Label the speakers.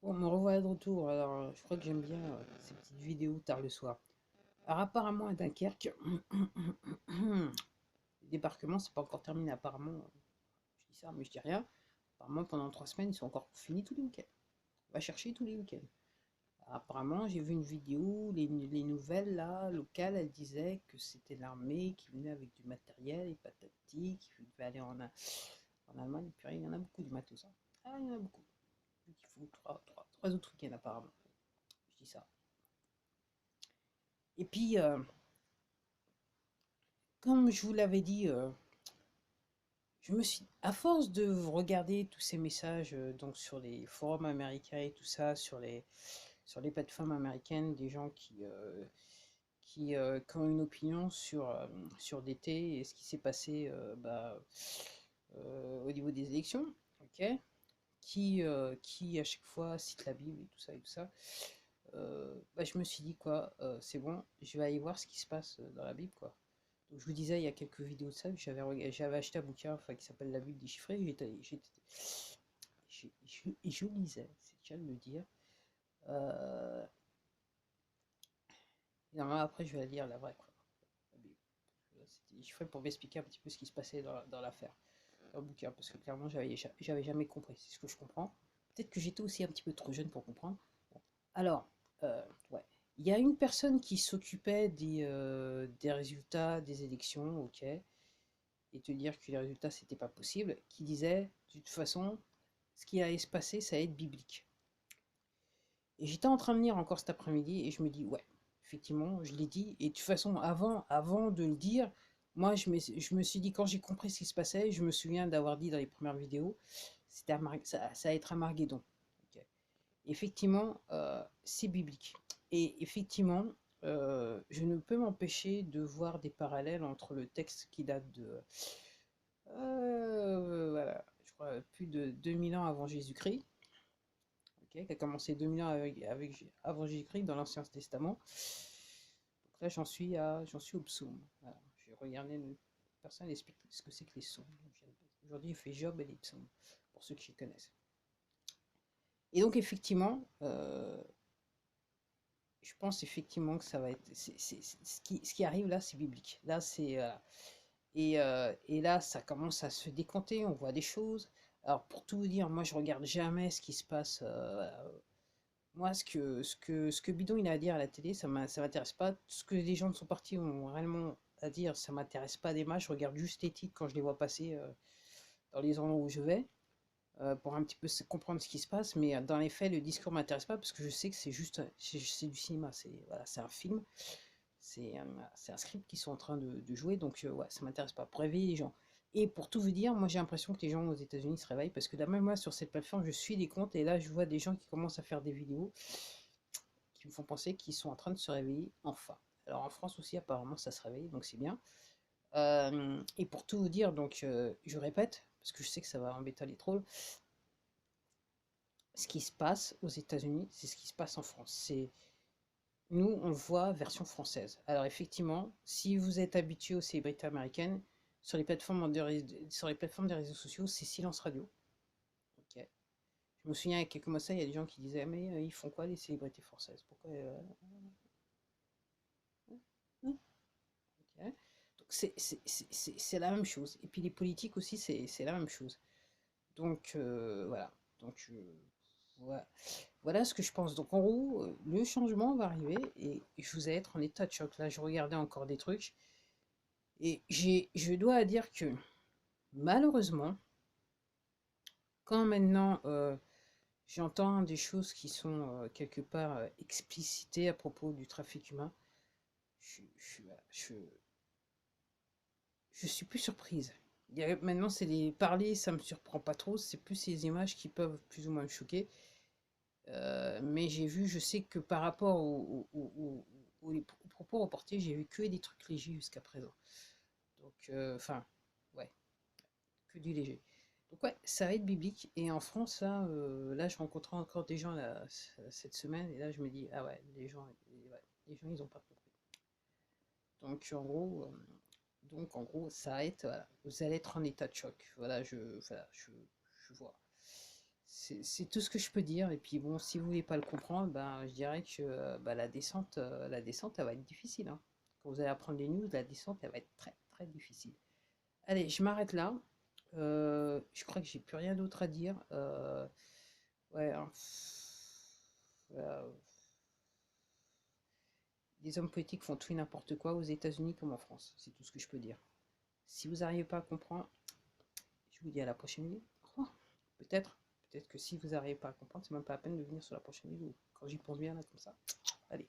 Speaker 1: Bon, me revoilà de retour. Alors, je crois que j'aime bien ces petites vidéos tard le soir. Alors, apparemment, à Dunkerque, le débarquement, c'est pas encore terminé. Apparemment, je dis ça, mais je dis rien. Apparemment, pendant 3 semaines, ils sont encore finis tous les week-ends. On va chercher tous les week-ends. Apparemment, j'ai vu une vidéo, les nouvelles là, locales, elles disaient que c'était l'armée qui venait avec du matériel et patati, qui devait aller en Allemagne. Puis il y en a beaucoup du matos. Hein. Ah, il y en a beaucoup. Il faut trois autres week-ends apparemment. Je dis ça. Et puis, comme je vous l'avais dit, je me suis, à force de regarder tous ces messages donc sur les forums américains et tout ça, sur les plateformes américaines, des gens qui ont une opinion sur DT et ce qui s'est passé au niveau des élections, ok, qui à chaque fois cite la Bible et tout ça, je me suis dit quoi, c'est bon, je vais aller voir ce qui se passe dans la Bible, quoi. Donc, je vous disais il y a quelques vidéos de ça, j'avais acheté un bouquin enfin, qui s'appelle La Bible déchiffrée. Et je lisais, c'est déjà de le dire. Euh, et normalement, après, je vais la lire la vraie. Quoi. La Bible. C'était déchiffré pour m'expliquer un petit peu ce qui se passait dans l'affaire, dans le bouquin, parce que clairement, j'avais jamais compris. C'est ce que je comprends. Peut-être que j'étais aussi un petit peu trop jeune pour comprendre. Bon. Alors, ouais. Il y a une personne qui s'occupait des résultats des élections, ok, et te dire que les résultats c'était pas possible, qui disait de toute façon ce qui allait se passer ça allait être biblique. Et j'étais en train de lire encore cet après-midi et je me dis ouais, effectivement je l'ai dit et de toute façon avant de le dire, moi je me suis dit quand j'ai compris ce qui se passait, je me souviens d'avoir dit dans les premières vidéos, ça va être Armageddon. Ok. Effectivement, c'est biblique. Et effectivement, je ne peux m'empêcher de voir des parallèles entre le texte qui date de voilà, je crois plus de 2000 ans avant Jésus-Christ, ok, qui a commencé 2000 ans avant Jésus-Christ dans l'Ancien Testament. Donc là, j'en suis au psaume. Voilà. J'ai regardé une personne explique ce que c'est que les psaumes. Aujourd'hui, il fait Job et les psaumes, pour ceux qui connaissent. Et donc, effectivement, je pense effectivement que ça va être. Ce qui arrive là, c'est biblique. Là, c'est. Et là, ça commence à se décanter, on voit des choses. Alors, pour tout vous dire, moi, je regarde jamais ce qui se passe. Moi, ce que Bidon il a à dire à la télé, ça m'intéresse pas. Ce que les gens de son parti ont réellement à dire, ça m'intéresse pas des matchs. Je regarde juste les titres quand je les vois passer dans les endroits où je vais, pour un petit peu comprendre ce qui se passe. Mais dans les faits, le discours m'intéresse pas parce que je sais que c'est juste, c'est du cinéma. C'est un film. C'est un script qu'ils sont en train de jouer, donc ouais, ça m'intéresse pas. Pour réveiller les gens. Et pour tout vous dire, moi j'ai l'impression que les gens aux États-Unis se réveillent parce que là, même moi sur cette plateforme, je suis des comptes et là je vois des gens qui commencent à faire des vidéos qui me font penser qu'ils sont en train de se réveiller enfin. Alors en France aussi, apparemment, ça se réveille, donc c'est bien. Et pour tout vous dire, donc je répète, parce que je sais que ça va embêter les trolls, ce qui se passe aux États-Unis, c'est ce qui se passe en France. Nous, on voit version française. Alors effectivement, si vous êtes habitué aux célébrités américaines, sur les plateformes des réseaux sociaux, c'est silence radio. Ok. Je me souviens il y a quelques mois ça, il y a des gens qui disaient mais ils font quoi les célébrités françaises? Pourquoi hein. Ok. Donc c'est la même chose. Et puis les politiques aussi, c'est la même chose. Donc voilà. Donc voilà. Voilà ce que je pense. Donc en gros, le changement va arriver et je vous ai être en état de choc. Là, je regardais encore des trucs. Et je dois dire que malheureusement, quand maintenant j'entends des choses qui sont quelque part explicitées à propos du trafic humain, voilà, je suis plus surprise. Maintenant, c'est les parler, ça me surprend pas trop, c'est plus ces images qui peuvent plus ou moins me choquer. Mais j'ai vu, je sais que par rapport aux propos reportés, j'ai vu que des trucs légers jusqu'à présent. Donc, enfin, ouais, que du léger. Donc ouais, ça va être biblique. Et en France, là je rencontrais encore des gens là, cette semaine, et là je me dis, ah ouais, ouais, les gens ils ont pas compris. Donc en gros, ça va être, voilà, vous allez être en état de choc. Voilà, je vois. C'est tout ce que je peux dire. Et puis bon, si vous voulez pas le comprendre, ben, je dirais que bah, la descente, elle va être difficile, hein. Quand vous allez apprendre les news, la descente, elle va être très très difficile. Allez, je m'arrête là. Je crois que j'ai plus rien d'autre à dire. Ouais, hein, euh, les hommes politiques font tout et n'importe quoi aux États-Unis comme en France. C'est tout ce que je peux dire. Si vous n'arrivez pas à comprendre, je vous dis à la prochaine vidéo. Au revoir. Peut-être, peut-être que si vous n'arrivez pas à comprendre, c'est même pas la peine de venir sur la prochaine vidéo. Quand j'y pense bien là comme ça. Allez.